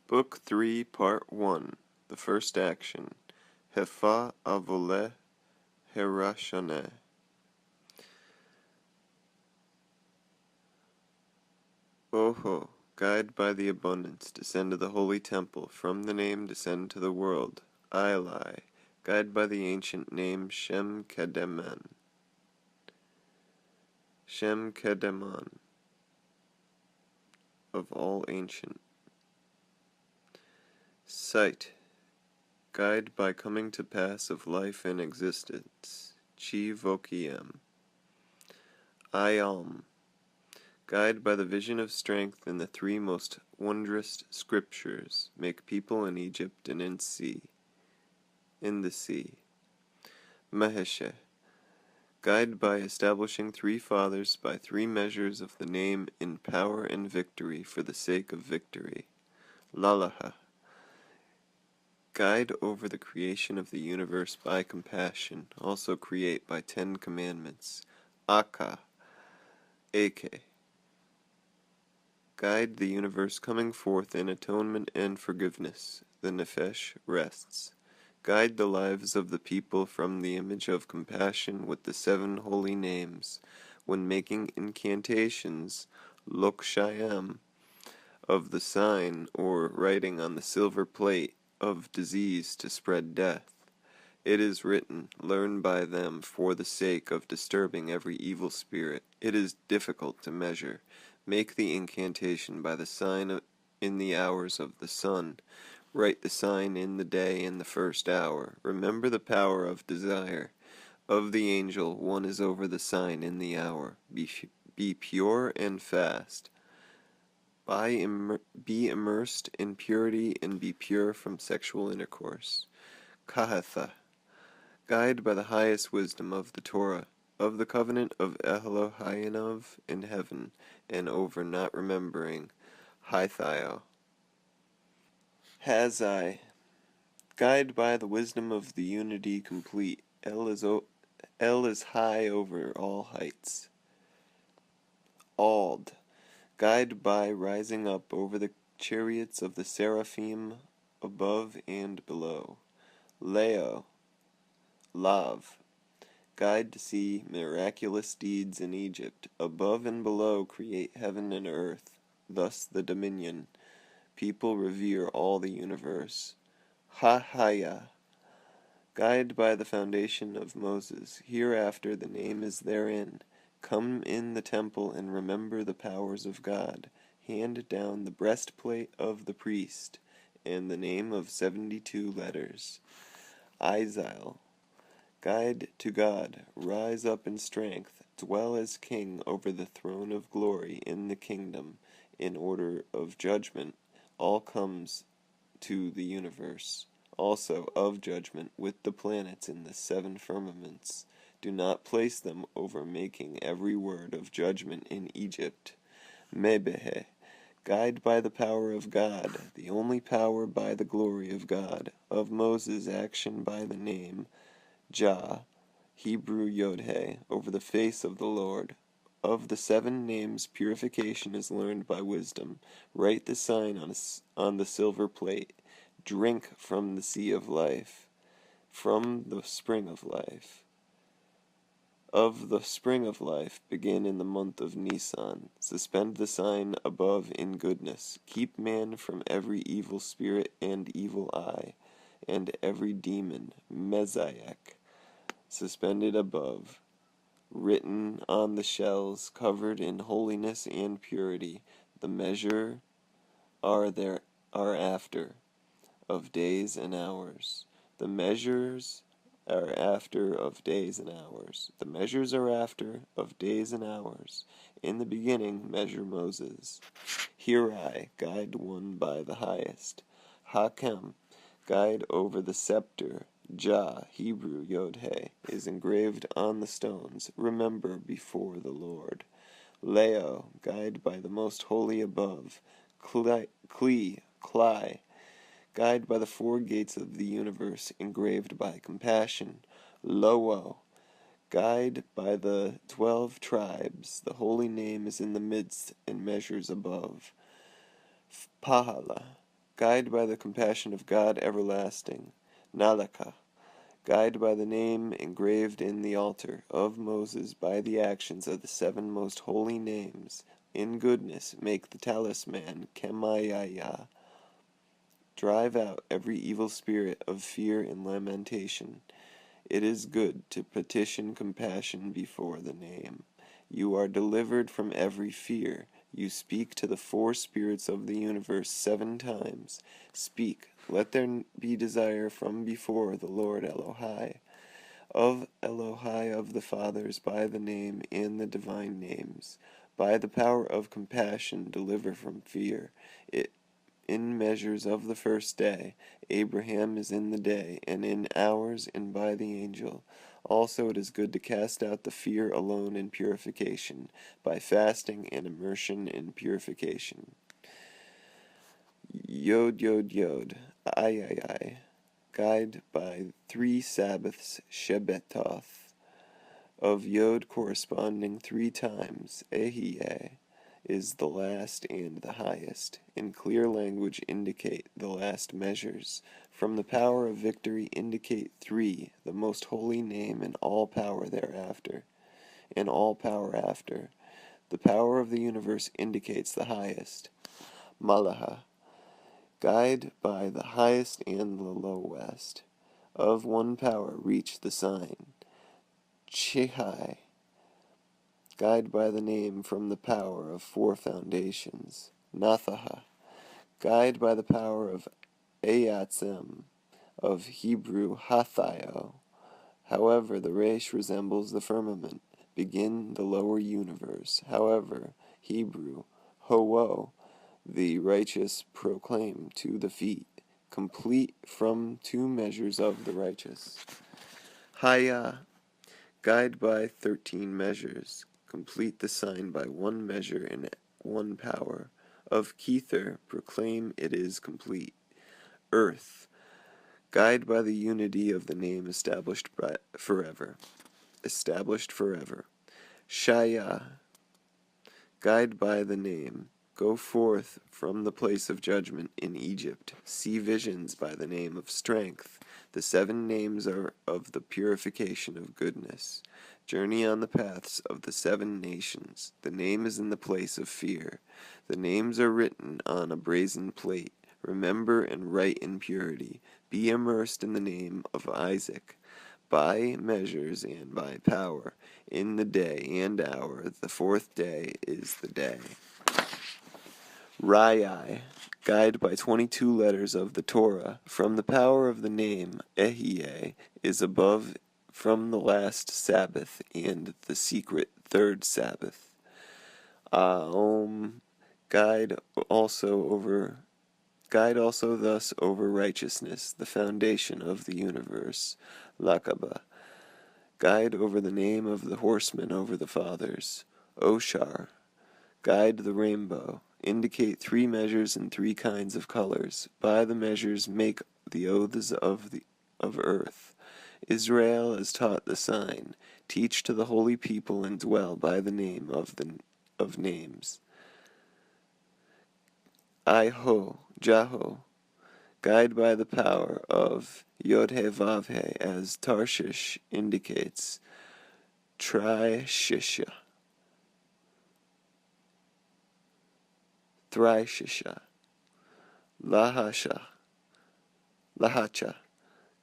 Book 3, Part 1. The first action. Hefa avole herashane. Oho, guide by the abundance, descend to the holy temple. From the name, descend to the world. Ailai, guide by the ancient name Shem Kedeman. Shem Kedeman, of all ancient. Sight, guide by coming to pass of life and existence. Chi Vokiem. Ayalm, guide by the vision of strength in the three most wondrous scriptures, make people in Egypt and in the sea. Maheshe, guide by establishing three fathers by three measures of the name in power and victory for the sake of victory. Lalaha, guide over the creation of the universe by compassion, also create by 10 commandments. Aka, Ake, guide the universe coming forth in atonement and forgiveness. The Nefesh rests. Guide the lives of the people from the image of compassion with the 7 holy names. When making incantations, Lok Shayam, of the sign or writing on the silver plate of disease to spread death. It is written, learn by them for the sake of disturbing every evil spirit. It is difficult to measure. Make the incantation by the sign in the hours of the sun. Write the sign in the day in the first hour. Remember the power of desire. Of the angel, one is over the sign in the hour. Be pure and fast. Be immersed in purity and be pure from sexual intercourse. Kahatha, guide by the highest wisdom of the Torah, of the covenant of Elohayinov in heaven, and over not remembering. Haithio. Hazai, guide by the wisdom of the unity complete. El is high over all heights. Ald, guide by rising up over the chariots of the seraphim above and below. Leo, Lav, guide to see miraculous deeds in Egypt. Above and below create heaven and earth, thus the dominion. People revere all the universe. Ha-haya, guide by the foundation of Moses. Hereafter the name is therein. Come in the temple and remember the powers of God. Hand down the breastplate of the priest, and the name of 72 letters. Izal, guide to God. Rise up in strength. Dwell as king over the throne of glory in the kingdom. In order of judgment, all comes to the universe. Also of judgment with the planets in the 7 firmaments. Do not place them over making every word of judgment in Egypt. Mebehe, guide by the power of God, the only power by the glory of God. Of Moses' action by the name Jah, Hebrew Yod-He, over the face of the Lord. Of the 7 names, purification is learned by wisdom. Write the sign on the silver plate. Drink from the sea of life, from the spring of life. Of the spring of life, begin in the month of Nisan. Suspend the sign above in goodness. Keep man from every evil spirit and evil eye, and every demon, Messiah, suspended above. Written on the shells, covered in holiness and purity, the measure are after of days and hours. The measures are after of days and hours. The measures are after of days and hours. In the beginning measure Moses. Hirai, guide one by the highest. Hakem, guide over the scepter. Jah, Hebrew Yod-He, is engraved on the stones. Remember before the Lord. Leo, guide by the most holy above. Klai, guide by the 4 gates of the universe, engraved by compassion. Lowo, guide by the 12 tribes. The holy name is in the midst and measures above. Pahala, guide by the compassion of God everlasting. Nalaka, guide by the name engraved in the altar of Moses by the actions of the 7 most holy names. In goodness make the talisman Kemayaya. Drive out every evil spirit of fear and lamentation. It is good to petition compassion before the name. You are delivered from every fear. You speak to the 4 spirits of the universe 7 times. Speak, let there be desire from before the Lord Elohai. Of Elohai of the fathers by the name and the divine names. By the power of compassion deliver from fear. In measures of the first day, Abraham is in the day, and in hours, and by the angel. Also it is good to cast out the fear alone in purification, by fasting and immersion in purification. Yod, yod, yod, ay, guide by 3 Sabbaths, Shebbetoth, of yod corresponding 3 times, Ehiyeh, is the last and the highest. In clear language indicate the last measures. From the power of victory indicate 3, the most holy name and all power thereafter, and all power after. The power of the universe indicates the highest. Malaha, guide by the highest and the lowest. Of one power reach the sign. Chihai, guide by the name from the power of 4 foundations. Nathaha, guide by the power of Ayatzim, of Hebrew Hathayo. However, the Resh resembles the firmament. Begin the lower universe. However, Hebrew Ho-wo, the righteous proclaim to the feet. Complete from 2 measures of the righteous. Haya, guide by 13 measures. Complete the sign by 1 measure and 1 power. Of Kether, proclaim it is complete. Earth, guide by the unity of the name established forever. Shaya, guide by the name. Go forth from the place of judgment in Egypt. See visions by the name of strength. The 7 names are of the purification of goodness. Journey on the paths of the 7 nations. The name is in the place of fear. The names are written on a brazen plate. Remember and write in purity. Be immersed in the name of Isaac. By measures and by power. In the day and hour, the 4th day is the day. Rayai, guide by 22 letters of the Torah. From the power of the name, Ehiyeh is above from the last Sabbath and the secret 3rd Sabbath. Aom, guide also thus over righteousness, the foundation of the universe. Lakaba, guide over the name of the horseman over the fathers. Oshar, guide the rainbow. Indicate 3 measures and 3 kinds of colors. By the measures make the oaths of earth. Israel is taught the sign. Teach to the holy people and dwell by the name of names. Iho, Jaho, guide by the power of Yod-He-Vav-He, as Tarshish indicates. Trishisha, Lahacha,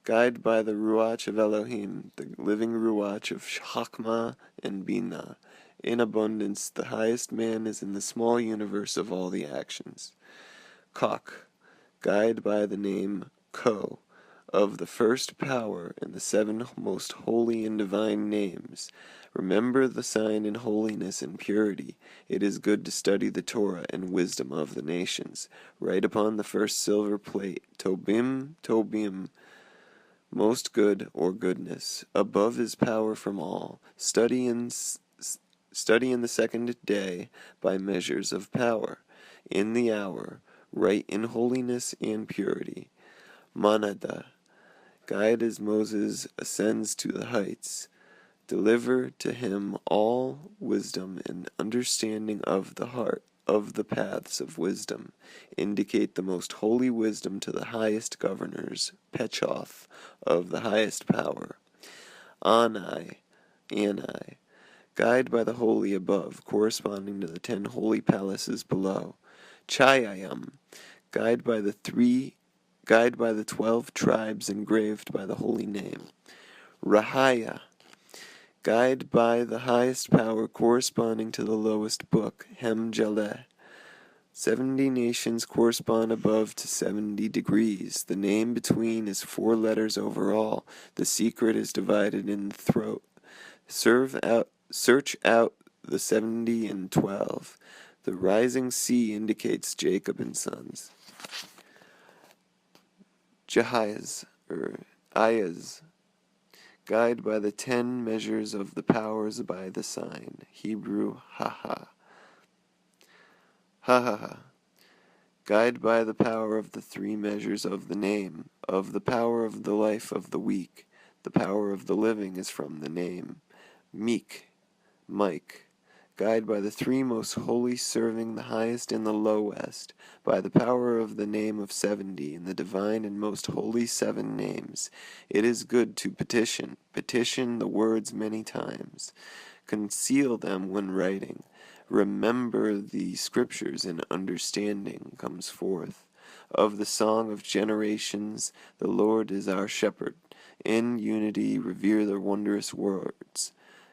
guide by the Ruach of Elohim, the living Ruach of Chachma and Binah. In abundance, the highest man is in the small universe of all the actions. Kok, guide by the name Ko, of the first power and the 7 most holy and divine names. Remember the sign in holiness and purity. It is good to study the Torah and wisdom of the nations. Write upon the first silver plate, Tobim, Tobim, most good or goodness. Above is power from all. Study in the 2nd day by measures of power. In the hour, write in holiness and purity. Manada, guide as Moses ascends to the heights. Deliver to him all wisdom and understanding of the heart. of the paths of wisdom, indicate the most holy wisdom to the highest governors, Pechoth, of the highest power. Ani, guide by the holy above, corresponding to the 10 holy palaces below. Chayayam, guide by the 12 tribes engraved by the holy name. Rahaya, guide by the highest power corresponding to the lowest book, Hemjaleh. 70 nations correspond above to 70 degrees. The name between is 4 letters overall. The secret is divided in the throat. Search out the 70 and 12. The rising sea indicates Jacob and sons. Ayaz, guide by the 10 measures of the powers by the sign, Hebrew, ha-ha. Ha-ha-ha, guide by the power of the 3 measures of the name, of the power of the life of the weak. The power of the living is from the name. Meek, Mike, guide by the 3 most holy, serving the highest in the lowest, by the power of the name of 70, in the divine and most holy 7 names. It is good to petition the words many times. Conceal them when writing. Remember the scriptures, and understanding comes forth. Of the song of generations, the Lord is our shepherd. In unity revere the wondrous words.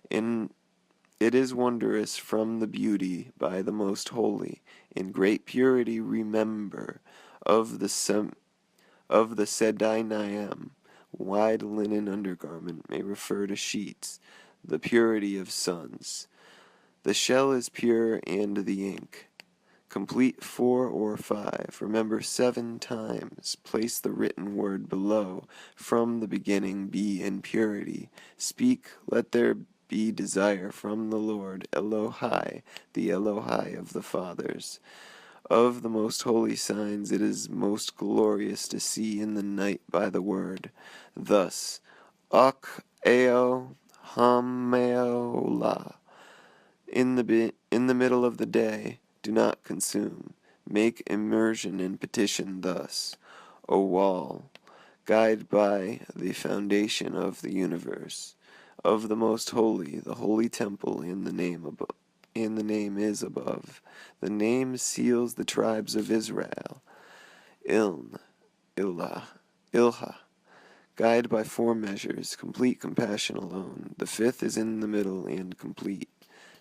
It is wondrous from the beauty by the most holy. In great purity remember. Of the Sedai wide linen undergarment may refer to sheets. The purity of sons. The shell is pure and the ink. Complete 4 or 5. Remember 7 times. Place the written word below. From the beginning be in purity. Speak, let there be desire from the Lord, Elohai, the Elohai of the fathers. Of the most holy signs it is most glorious to see in the night by the word. Thus, Ak Eo Hameola. In the middle of the day, do not consume. Make immersion and petition thus. O wall, guide by the foundation of the universe. Of the most holy, the holy temple in the name is above. The name seals the tribes of Israel. Ilha, guide by 4 measures, complete compassion alone. The 5th is in the middle and complete.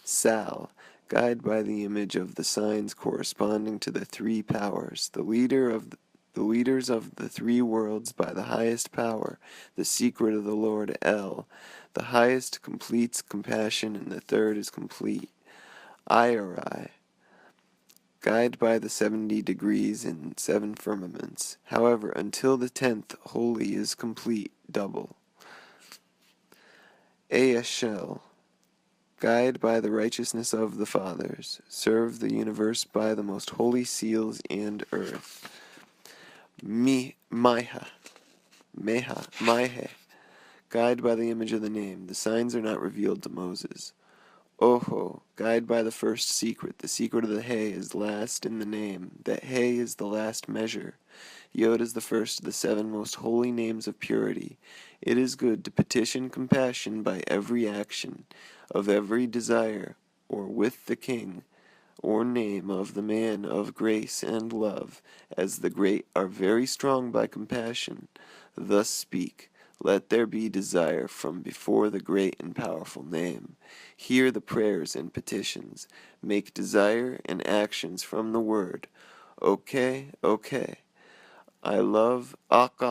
Sal, guide by the image of the signs corresponding to the 3 powers. The leaders of the 3 worlds by the highest power. The secret of the Lord El. The highest completes compassion, and the 3rd is complete. Iorai, guide by the 70 degrees in 7 firmaments. However, until the 10th holy is complete, double. Aeshel, guide by the righteousness of the fathers. Serve the universe by the most holy seals and earth. Maihe, guide by the image of the name. The signs are not revealed to Moses. Oho, guide by the first secret. The secret of the Hay is last in the name. That Hay is the last measure. Yod is the first of the 7 most holy names of purity. It is good to petition compassion by every action, of every desire, or with the king, or name of the man of grace and love, as the great are very strong by compassion. Thus speak. Let there be desire from before the great and powerful name. Hear the prayers and petitions. Make desire and actions from the word. Okay. I love Ak.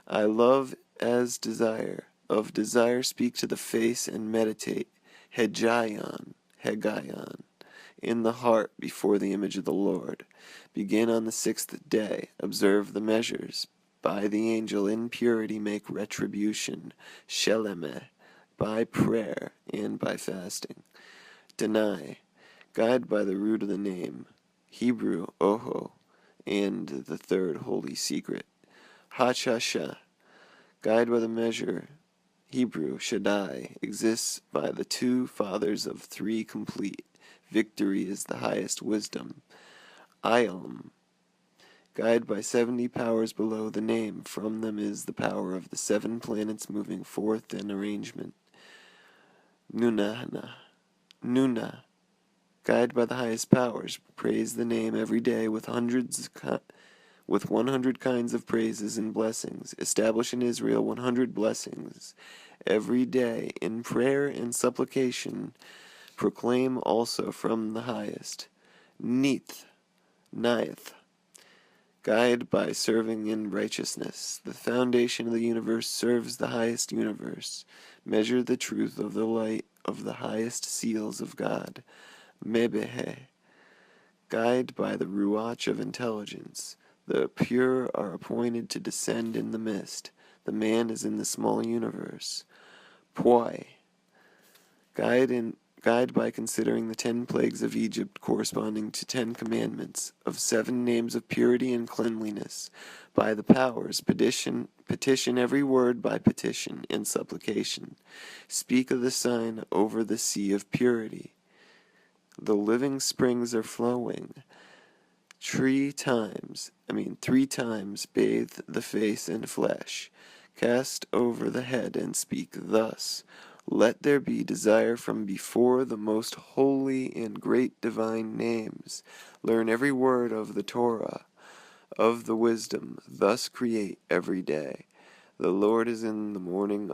I love as desire. Of desire speak to the face and meditate. Hegayon, in the heart before the image of the Lord. Begin on the 6th day. Observe the measures. By the angel in purity make retribution, Shelemeh, by prayer and by fasting. Deny, guide by the root of the name, Hebrew, Oho, and the 3rd holy secret. Hachasha, guide by the measure, Hebrew, Shaddai, exists by the 2 fathers of 3 complete. Victory is the highest wisdom. Ilm. Guide by 70 powers below the name. From them is the power of the 7 planets moving forth in arrangement. Nunahna. Nuna. Guide by the highest powers. Praise the name every day with 100 kinds of praises and blessings. Establish in Israel 100 blessings. Every day, in prayer and supplication, proclaim also from the highest. Neith. Ninth. Guide by serving in righteousness. The foundation of the universe serves the highest universe. Measure the truth of the light of the highest seals of God. Mebehe. Guide by the ruach of intelligence. The pure are appointed to descend in the mist. The man is in the small universe. Poi. Guide by considering the 10 plagues of Egypt corresponding to 10 commandments, of 7 names of purity and cleanliness. By the powers, petition every word by petition and supplication. Speak of the sign over the sea of purity. The living springs are flowing. 3 times bathe the face and flesh. Cast over the head and speak thus. Let there be desire from before the most holy and great divine names. Learn every word of the Torah, of the wisdom. Thus create every day. The Lord is in the morning,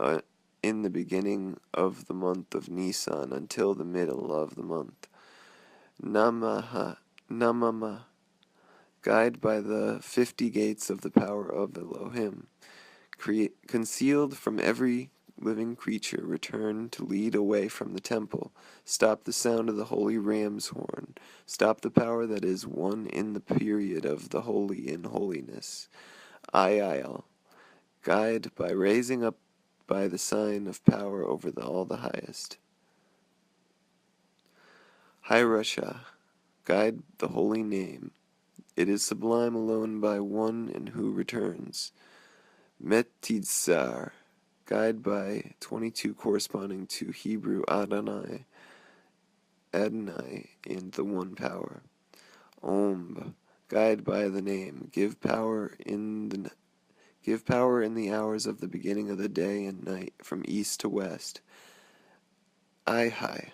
in the beginning of the month of Nisan, until the middle of the month. Namama. Guide by the 50 gates of the power of Elohim. Concealed from every living creature, return to lead away from the temple. Stop the sound of the holy ram's horn. Stop the power that is one in the period of the holy in holiness. Ayil. Guide by raising up by the sign of power over all the highest. Hirasha. Guide the holy name. It is sublime alone by one and who returns. Metidzar. Guide by 22 corresponding to Hebrew Adonai, and the one power. Om. Guide by the name. Give power in the hours of the beginning of the day and night, from east to west. Ihai.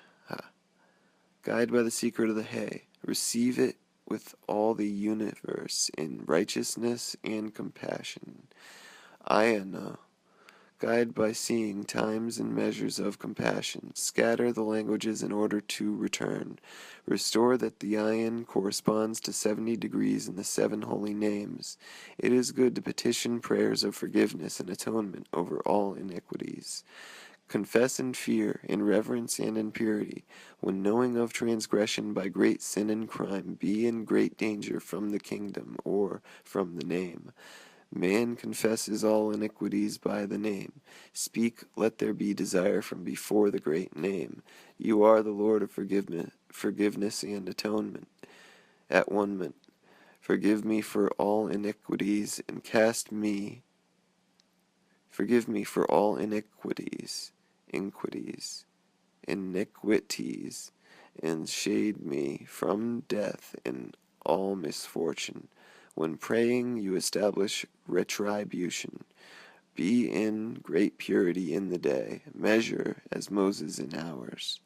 Guide by the secret of the hay. Receive it with all the universe in righteousness and compassion. Ayana. Guide by seeing times and measures of compassion. Scatter the languages in order to return. Restore that the ayin corresponds to 70 degrees in the 7 holy names. It is good to petition prayers of forgiveness and atonement over all iniquities. Confess in fear, in reverence, and in purity. When knowing of transgression by great sin and crime, be in great danger from the kingdom, or from the name. Man confesses all iniquities by the name. Speak, let there be desire from before the great name. You are the Lord of forgiveness and atonement. At one moment, forgive me for all iniquities, and forgive me for all iniquities, and shade me from death and all misfortune. When praying, you establish retribution. Be in great purity in the day. Measure as Moses in hours.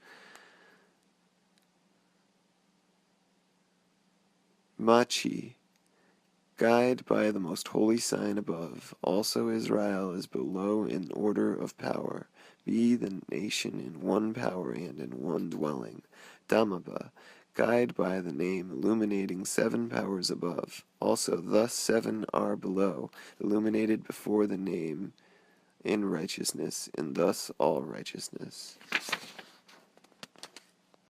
Machi. Guide by the most holy sign above. Also Israel is below in order of power. Be the nation in one power and in one dwelling. Damaba. Guide by the name, illuminating 7 powers above. Also thus 7 are below, illuminated before the name in righteousness, and thus all righteousness.